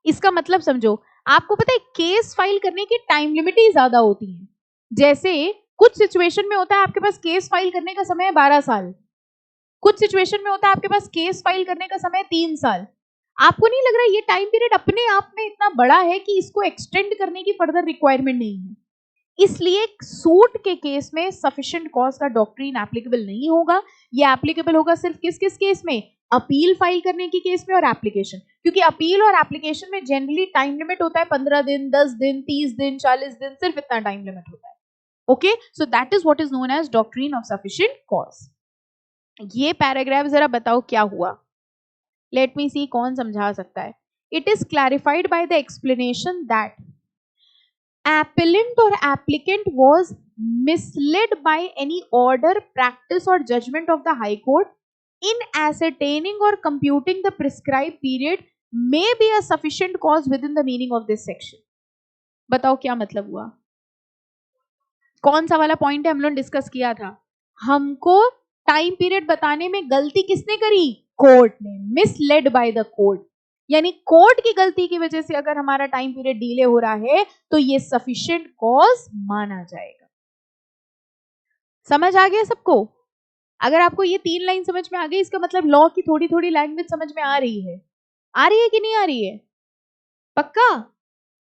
इसका मतलब समझो, आपको पता है केस फाइल करने की टाइम लिमिट ही ज्यादा होती है। जैसे कुछ सिचुएशन में होता है आपके पास केस फाइल करने का समय 12 साल, कुछ सिचुएशन में होता है आपके पास केस फाइल करने का समय 3 साल। आपको नहीं लग रहा ये टाइम पीरियड अपने आप में इतना बड़ा है कि इसको एक्सटेंड करने की फर्दर रिक्वायरमेंट नहीं है? इसलिए सूट के केस में सफिशिएंट कॉज का डॉक्ट्रिन एप्लीकेबल नहीं होगा। ये एप्लीकेबल होगा सिर्फ किस किस केस में? अपील फाइल करने की केस में और एप्लीकेशन। क्योंकि अपील और एप्लीकेशन में जनरली टाइम लिमिट होता है 15 दिन, 10 दिन, 30 दिन, 40 दिन, सिर्फ इतना टाइम लिमिट होता है। Okay, so that is what is known as doctrine of sufficient cause. ये पैराग्राफ जरा बताओ क्या हुआ? लेट मी सी कौन समझा सकता है। It is clarified by the explanation that appellant or applicant was misled by any order, practice or judgment of the High Court in ascertaining or computing the prescribed period may be a sufficient cause within the meaning of this section. बताओ क्या मतलब हुआ? कौन सा वाला पॉइंट है हम लोग डिस्कस किया था? हमको टाइम पीरियड बताने में गलती किसने करी? कोर्ट ने। मिसलेड बाय द कोर्ट, यानी कोर्ट की गलती की वजह से अगर हमारा टाइम पीरियड डिले हो रहा है तो ये सफिशिएंट कॉज माना जाएगा। समझ आ गया सबको? अगर आपको ये 3 लाइन समझ में आ गई, इसका मतलब लॉ की थोड़ी थोड़ी लैंग्वेज समझ में आ रही है। आ रही है कि नहीं आ रही है? पक्का?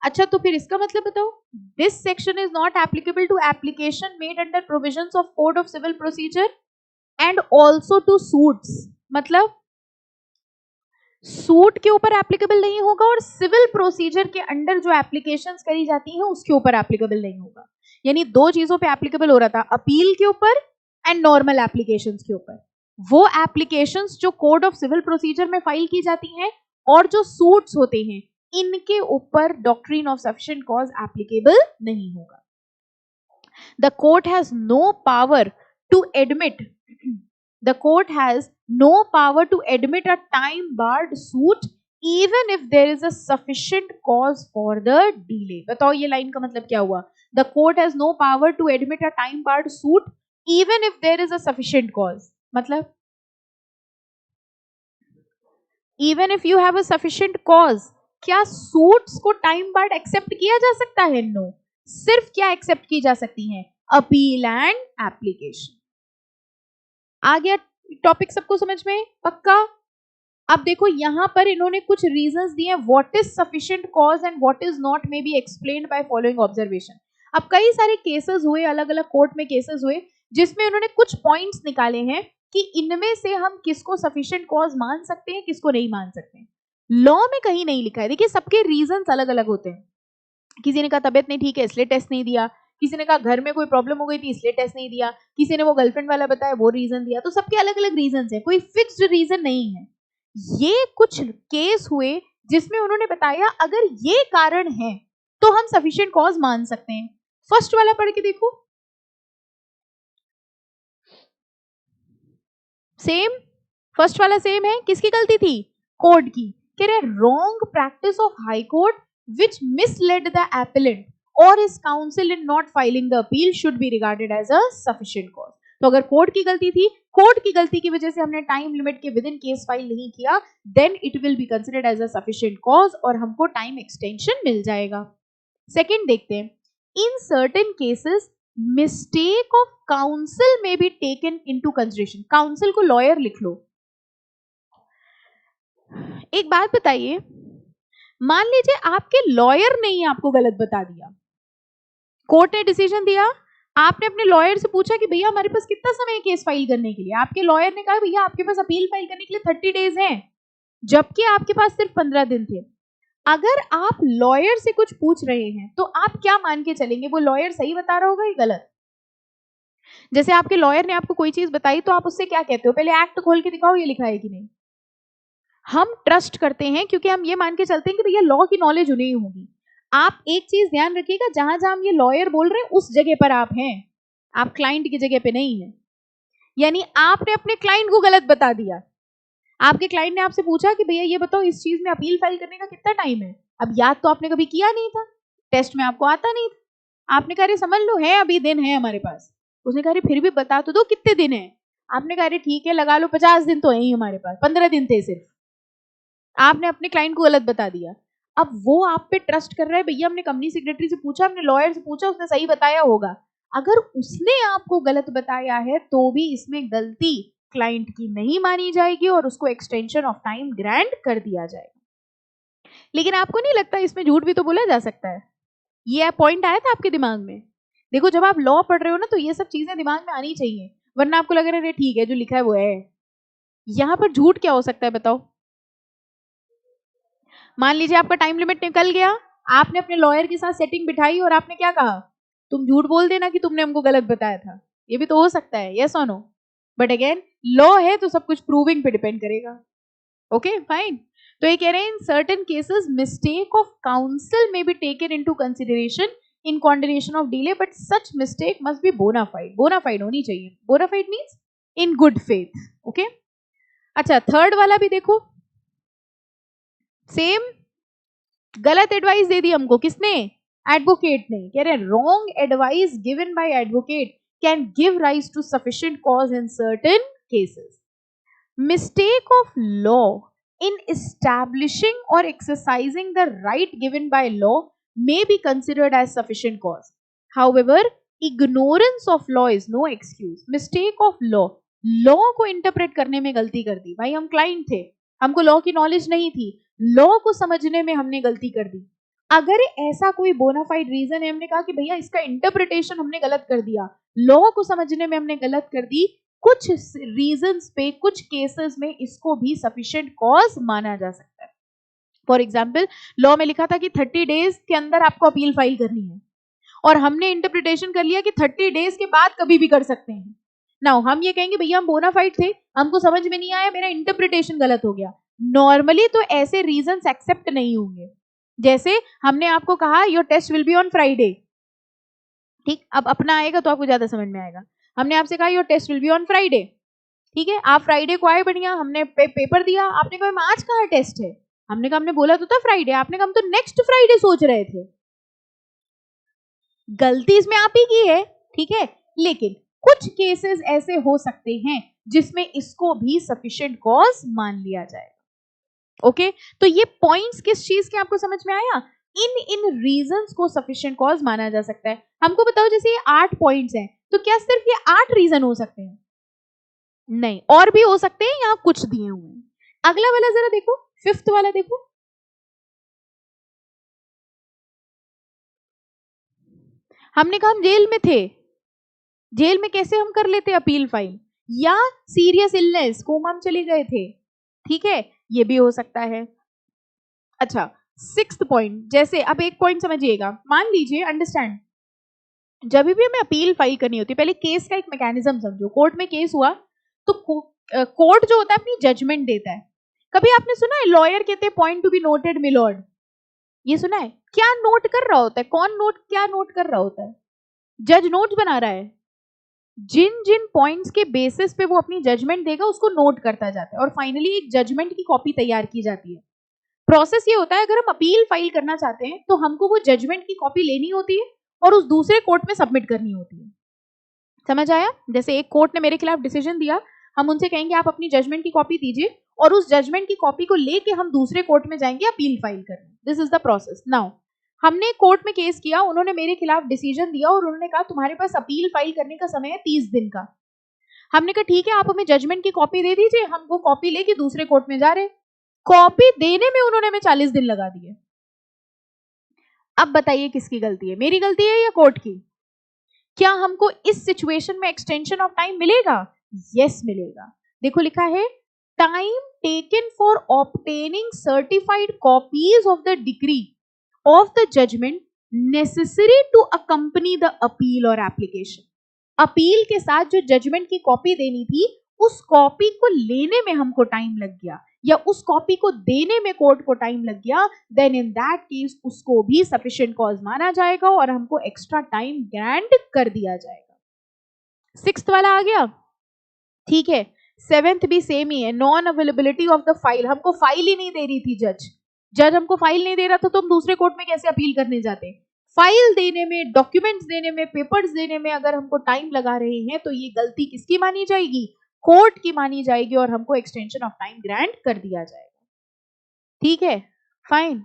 अच्छा, तो फिर इसका मतलब बताओ। This section is not applicable to application made under provisions of code of civil procedure and also to suits. मतलब सूट के ऊपर एप्लीकेबल नहीं होगा और सिविल प्रोसीजर के अंडर जो एप्लीकेशंस करी जाती हैं उसके ऊपर एप्लीकेबल नहीं होगा। यानी 2 चीजों पे एप्लीकेबल हो रहा था, अपील के ऊपर एंड नॉर्मल एप्लीकेशंस के ऊपर। वो एप्लीकेशंस जो कोड ऑफ सिविल प्रोसीजर में फाइल की जाती हैं और जो सूट्स होते हैं, इनके ऊपर doctrine of sufficient cause applicable नहीं होगा। The court has no power to admit The court has no power to admit a time-barred suit even if there is a sufficient cause for the delay. बताओ ये लाइन का मतलब क्या हुआ? The court has no power to admit a time-barred suit even if there is a sufficient cause. मतलब even if you have a sufficient cause, क्या सूट्स को टाइम बार्ड एक्सेप्ट किया जा सकता है? नो। सिर्फ क्या एक्सेप्ट की जा सकती है? Appeal and application. आ गया टॉपिक सबको समझ में? पक्का? अब देखो यहां पर इन्होंने कुछ रीजंस दिए, what is sufficient cause and what is not may be explained by following observation. अब कई सारे केसेस हुए, अलग अलग कोर्ट में केसेस हुए, जिसमें उन्होंने कुछ पॉइंट्स निकाले हैं कि इनमें से हम किसको सफिशिएंट कॉज मान सकते हैं, किसको नहीं मान सकते। लॉ में कहीं नहीं लिखा है। देखिए सबके रीजंस अलग अलग होते हैं। किसी ने कहा तबियत नहीं ठीक है इसलिए टेस्ट नहीं दिया, किसी ने कहा घर में कोई प्रॉब्लम हो गई थी इसलिए टेस्ट नहीं दिया, किसी ने वो गर्लफ्रेंड वाला बताया वो रीजन दिया। तो सबके अलग अलग रीजन है, कोई फिक्स्ड रीजन नहीं है। ये कुछ केस हुए जिसमें उन्होंने बताया अगर ये कारण है तो हम सफिशिएंट कॉज मान सकते हैं। फर्स्ट वाला पढ़ के देखो, सेम, फर्स्ट वाला सेम है। किसकी गलती थी? कोर्ट की। कह रहे wrong practice of high court which misled the appellant or his counsel in not filing the appeal should be regarded as a sufficient cause. तो अगर कोर्ट की गलती थी, कोर्ट की गलती की वजह से हमने टाइम लिमिट के विद इन केस फाइल नहीं किया, then it will be considered as a sufficient cause और हमको टाइम एक्सटेंशन मिल जाएगा। सेकंड देखते हैं, in certain cases mistake of counsel may be taken into consideration. Counsel को लॉयर लिख लो। एक बात बताइए, मान लीजिए आपके लॉयर ने ही आपको गलत बता दिया, कोर्ट ने डिसीजन दिया, आपने अपने लॉयर से पूछा कि भैया हमारे पास कितना समय है केस फाइल करने के लिए, आपके लॉयर ने कहा भैया आपके पास अपील फाइल करने के लिए 30 डेज हैं, जबकि आपके पास सिर्फ 15 दिन थे। अगर आप लॉयर से कुछ पूछ रहे हैं तो आप क्या मान के चलेंगे, वो लॉयर सही बता रहा होगा या गलत? जैसे आपके लॉयर ने आपको कोई चीज बताई तो आप उससे क्या कहते हो, पहले एक्ट खोल के दिखाओ ये लिखा है कि नहीं। हम ट्रस्ट करते हैं क्योंकि हम ये मान के चलते हैं कि भैया लॉ की नॉलेज उन्हें ही होगी। आप एक चीज ध्यान रखिएगा, जहां जहां हम ये लॉयर बोल रहे हैं उस जगह पर आप हैं, आप क्लाइंट की जगह पे नहीं है। यानी आपने अपने क्लाइंट को गलत बता दिया। आपके क्लाइंट ने आपसे पूछा कि भैया ये बताओ इस चीज में अपील फाइल करने का कितना टाइम है। अब याद तो आपने कभी किया नहीं था, टेस्ट में आपको आता नहीं था। आपने कहा समझ लो है अभी दिन है हमारे पास। उसने कहा फिर भी बता तो दो कितने दिन है। आपने कहा ठीक है लगा लो 50 दिन तो है ही हमारे पास, 15 दिन थे सिर्फ। आपने अपने क्लाइंट को गलत बता दिया। अब वो आप पे ट्रस्ट कर रहा है, भैया हमने कंपनी सेक्रेटरी से पूछा, हमने लॉयर से पूछा, उसने सही बताया होगा। अगर उसने आपको गलत बताया है तो भी इसमें गलती क्लाइंट की नहीं मानी जाएगी और उसको एक्सटेंशन ऑफ टाइम ग्रांट कर दिया जाएगा। लेकिन आपको नहीं लगता इसमें झूठ भी तो बोला जा सकता है? ये पॉइंट आया था आपके दिमाग में? देखो जब आप लॉ पढ़ रहे हो ना तो ये सब चीजें दिमाग में आनी चाहिए, वरना आपको लग रहा है ठीक है जो लिखा है वो है। यहां पर झूठ क्या हो सकता है बताओ? मान लीजिए आपका टाइम लिमिट निकल गया, आपने अपने लॉयर के साथ सेटिंग बिठाई और आपने क्या कहा, तुम झूठ बोल देना कि तुमने हमको गलत बताया था। ये भी तो हो सकता है, यस और नो। बट अगेन लॉ है तो सब कुछ प्रूविंग पे डिपेंड करेगा। Okay fine. तो ये कह रहे हैं in certain cases mistake of counsel may be taken into consideration in condonation of delay, but such mistake must be bona fide. Bona fide होनी चाहिए। Bona fide means in good faith. Okay अच्छा थर्ड वाला भी देखो, सेम गलत एडवाइस दे दी हमको, किसने? एडवोकेट ने। कह रहे wrong advice given by advocate can give rise to sufficient cause in certain cases. Mistake of law in establishing or exercising the right given by law may be considered as sufficient cause. However, ignorance of law is no excuse. Mistake of law, law को interpret करने में गलती कर दी। भाई हम क्लाइंट थे, हमको लॉ की नॉलेज नहीं थी, लॉ को समझने में हमने गलती कर दी। अगर ऐसा कोई बोनाफाइड रीजन है, हमने कहा कि भैया इसका इंटरप्रिटेशन हमने गलत कर दिया, लॉ को समझने में हमने गलत कर दी, कुछ रीजंस पे कुछ केसेस में इसको भी सफिशिएंट कॉज माना जा सकता है। फॉर एग्जांपल लॉ में लिखा था कि 30 डेज के अंदर आपको अपील फाइल करनी है और हमने इंटरप्रिटेशन कर लिया कि 30 डेज के बाद कभी भी कर सकते हैं। नाउ हम ये कहेंगे भैया हम बोनाफाइड थे, हमको समझ में नहीं आया, मेरा इंटरप्रिटेशन गलत हो गया। नॉर्मली तो ऐसे रीजंस एक्सेप्ट नहीं होंगे। जैसे हमने आपको कहा your test will be on Friday, ठीक, अब अपना आएगा तो आपको ज्यादा समझ में आएगा। हमने आपसे कहा your test will be on Friday, ठीक है, आप फ्राइडे को आए, बढ़िया, हमने पेपर दिया, आपने कहा आज कहाँ टेस्ट है, हमने कहा हमने बोला तो था फ्राइडे, आपने कहा हम तो नेक्स्ट फ्राइडे सोच रहे थे। गलती इसमें आप ही की है, ठीक है, लेकिन कुछ केसेस ऐसे हो सकते हैं जिसमें इसको भी सफिशिएंट कॉज मान लिया जाएगा। ओके तो ये पॉइंट्स किस चीज के आपको समझ में आया? इन रीजंस को सफिशिएंट कॉज माना जा सकता है। हमको बताओ जैसे ये 8 पॉइंट्स हैं, तो क्या सिर्फ ये 8 रीजन हो सकते हैं? नहीं, और भी हो सकते हैं, यहां कुछ दिए हुए हैं। अगला वाला जरा देखो, 5th वाला देखो। हमने कहा हम जेल में थे, जेल में कैसे हम कर लेते अपील फाइल, या सीरियस इलनेस, कोमा में चले गए थे, ठीक है, ये भी हो सकता है। अच्छा 6th पॉइंट, जैसे अब एक पॉइंट समझिएगा, मान लीजिए अंडरस्टैंड, जब भी हमें अपील फाइल करनी होती है, पहले केस का एक मैकेनिज्म समझो। कोर्ट में केस हुआ तो कोर्ट जो होता है अपनी जजमेंट देता है। कभी आपने सुना है लॉयर कहते हैं point to be noted my lord, ये सुना है? क्या नोट कर रहा होता है, कौन क्या नोट कर रहा होता है? जज नोट्स बना रहा है, जिन जिन पॉइंट्स के बेसिस पे वो अपनी जजमेंट देगा उसको नोट करता जाता है और फाइनली एक जजमेंट की कॉपी तैयार की जाती है। प्रोसेस ये होता है, अगर हम अपील फाइल करना चाहते हैं तो हमको वो जजमेंट की कॉपी लेनी होती है और उस दूसरे कोर्ट में सबमिट करनी होती है। समझ आया? जैसे एक कोर्ट ने मेरे खिलाफ डिसीजन दिया, हम उनसे कहेंगे आप अपनी जजमेंट की कॉपी दीजिए और उस जजमेंट की कॉपी को लेके हम दूसरे कोर्ट में जाएंगे अपील फाइल करने। This is the process. Now हमने कोर्ट में केस किया, उन्होंने मेरे खिलाफ डिसीजन दिया और उन्होंने कहा तुम्हारे पास अपील फाइल करने का समय है 30 दिन का। हमने कहा ठीक है, आप हमें जजमेंट की कॉपी दे दीजिए, हम वो कॉपी लेके दूसरे कोर्ट में जा रहे। कॉपी देने में उन्होंने हमें 40 दिन लगा दिए। अब बताइए किसकी गलती है, मेरी गलती है या कोर्ट की? क्या हमको इस सिचुएशन में एक्सटेंशन ऑफ टाइम मिलेगा? यस मिलेगा। देखो लिखा है time taken for obtaining certified copies of the decree of the judgment necessary to accompany the appeal or application. Appeal के साथ जो जजमेंट की कॉपी देनी थी, उस कॉपी को लेने में हमको टाइम लग गया या उस कॉपी को देने में कोर्ट को टाइम लग गया, देन इन दैट केस उसको भी सफिशिएंट कॉज माना जाएगा और हमको एक्स्ट्रा टाइम ग्रांट कर दिया जाएगा। सिक्स्थ वाला आ गया, ठीक है। सेवेंथ भी सेम ही है, non availability of the file. हमको फाइल ही नहीं दे रही थी जज हमको फाइल नहीं दे रहा था, तो हम दूसरे कोर्ट में कैसे अपील करने जाते? फाइल देने में, डॉक्यूमेंट्स देने में, पेपर्स देने में अगर हमको टाइम लगा रहे हैं तो ये गलती किसकी मानी जाएगी? कोर्ट की मानी जाएगी और हमको एक्सटेंशन ऑफ टाइम ग्रांट कर दिया जाएगा। ठीक है, फाइन।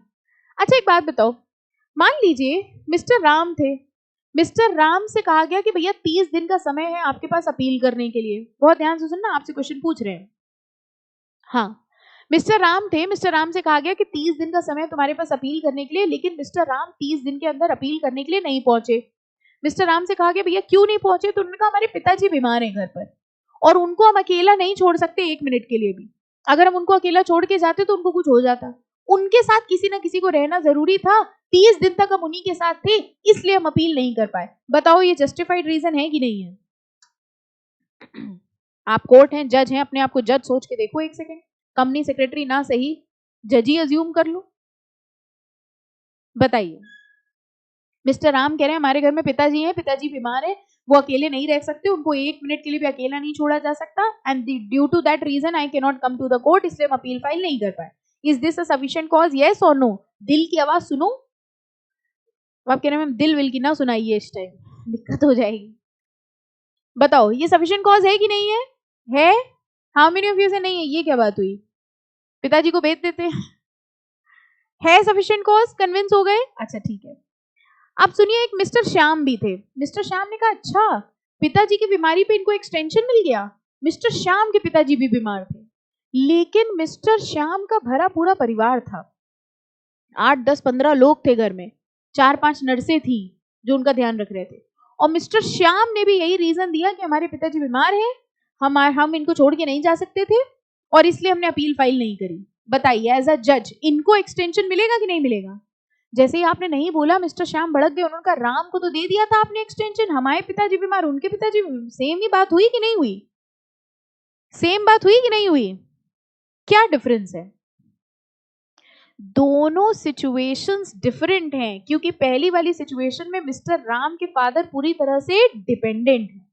अच्छा एक बात बताओ, मान लीजिए मिस्टर राम थे, मिस्टर राम से कहा गया कि भैया 30 दिन का समय है आपके पास अपील करने के लिए। बहुत ध्यान से सुनना, आपसे क्वेश्चन पूछ रहे हैं। हाँ, मिस्टर राम थे, मिस्टर राम से कहा गया कि 30 दिन का समय तुम्हारे पास अपील करने के लिए, लेकिन मिस्टर राम 30 दिन के अंदर अपील करने के लिए नहीं पहुंचे। मिस्टर राम से कहा गया भैया क्यों नहीं पहुंचे? तो उन्होंने कहा हमारे पिताजी बीमार हैं घर पर और उनको हम अकेला नहीं छोड़ सकते 1 मिनट के लिए भी। अगर हम उनको अकेला छोड़ के जाते तो उनको कुछ हो जाता। उनके साथ किसी ना किसी को रहना जरूरी था। 30 दिन तक हम उन्हीं के साथ थे, इसलिए हम अपील नहीं कर पाए। बताओ ये जस्टिफाइड रीजन है कि नहीं है? आप कोर्ट हैं, जज हैं, अपने आप को जज सोच के देखो एक सेकेंड। कंपनी सेक्रेटरी ना सही, जज ही अज्यूम कर लो। बताइए, मिस्टर राम कह रहे हैं हमारे घर में पिताजी हैं, पिताजी बीमार है, वो अकेले नहीं रह सकते, उनको 1 मिनट के लिए भी अकेला नहीं छोड़ा जा सकता, and due to that reason I can not come to the court, इसलिए हम अपील फाइल नहीं कर पाए। Is this a sufficient cause? Yes और नो? दिल की आवाज सुनो। आप कह रहे हैं मैम दिल विल की ना सुनाइए, इस टाइम दिक्कत हो जाएगी। बताओ ये सफिशिएंट कॉज है कि नहीं है? है? हाउ मेनी ऑफ यू से नहीं है? ये क्या बात हुई? पिताजी को भेज देते हैं। है सफिशिएंट कॉज? कन्विंस हो गए? अच्छा ठीक है। अब सुनिए, एक मिस्टर श्याम भी थे। मिस्टर श्याम ने कहा अच्छा पिताजी की बीमारी पे इनको एक्सटेंशन मिल गया। मिस्टर श्याम के पिताजी भी बीमार थे, लेकिन मिस्टर श्याम का भरा पूरा परिवार था, 8, 10, 15 लोग थे घर में, 4-5 नर्सें थी जो उनका ध्यान रख रहे थे। और मिस्टर श्याम ने भी यही रीजन दिया कि हमारे पिताजी बीमार हैं, हम इनको छोड़ के नहीं जा सकते थे और इसलिए हमने अपील फाइल नहीं करी। बताइए एज अ जज इनको एक्सटेंशन मिलेगा कि नहीं मिलेगा? जैसे ही आपने नहीं बोला मिस्टर श्याम भड़क गए, उन्होंने कहा राम को तो दे दिया था आपने एक्सटेंशन, हमारे पिताजी बीमार, उनके पिताजी। सेम ही बात हुई कि नहीं हुई? सेम बात हुई कि नहीं हुई? क्या डिफरेंस है? दोनों सिचुएशंस डिफरेंट हैं, क्योंकि पहली वाली सिचुएशन में मिस्टर राम के फादर पूरी तरह से डिपेंडेंट है,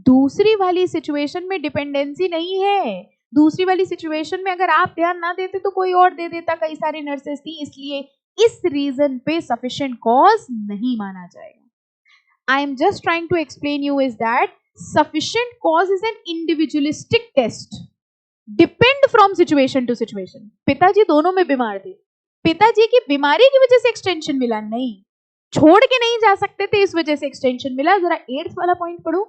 दूसरी वाली सिचुएशन में डिपेंडेंसी नहीं है। दूसरी वाली सिचुएशन में अगर आप ध्यान ना देते तो कोई और दे देता, कई सारी नर्सेस थी, इसलिए इस रीजन पे सफिशिएंट कॉज नहीं माना जाएगा। I am just trying to explain you is that sufficient cause is an individualistic test, depend from situation to situation. पिताजी दोनों में बीमार थे, पिताजी की बीमारी की वजह से एक्सटेंशन मिला नहीं, छोड़ के नहीं जा सकते थे इस वजह से एक्सटेंशन मिला। जरा 8th वाला पॉइंट पढ़ो।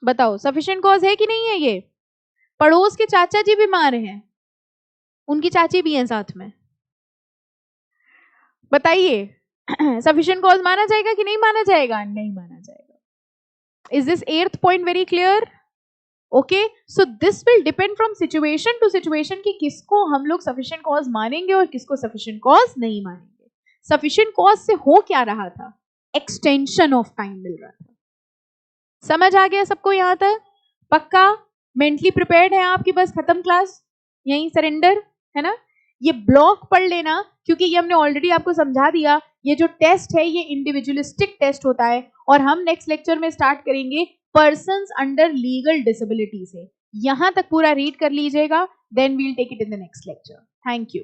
बताओ सफिशिएंट कॉज है कि नहीं है? ये पड़ोस के चाचा जी बीमार हैं, उनकी चाची भी हैं साथ में, बताइए सफिशिएंट कॉज माना जाएगा कि नहीं माना जाएगा? नहीं माना जाएगा। Is this 8th point very clear? Okay, so this will depend from situation to situation कि किसको हम लोग सफिशिएंट कॉज मानेंगे और किसको सफिशिएंट कॉज नहीं मानेंगे। सफिशिएंट कॉज से हो क्या रहा था? एक्सटेंशन ऑफ टाइम मिल रहा था। समझ आ गया सबको यहां तक? पक्का मेंटली प्रिपेयर्ड है आपकी? बस खत्म क्लास, यहीं सरेंडर है ना? ये ब्लॉक पढ़ लेना, क्योंकि ये हमने ऑलरेडी आपको समझा दिया। ये जो टेस्ट है ये इंडिविजुअलिस्टिक टेस्ट होता है और हम नेक्स्ट लेक्चर में स्टार्ट करेंगे पर्सन्स अंडर लीगल डिसेबिलिटी से। यहां तक पूरा रीड कर लीजिएगा, then we'll take it in the next lecture. Thank you.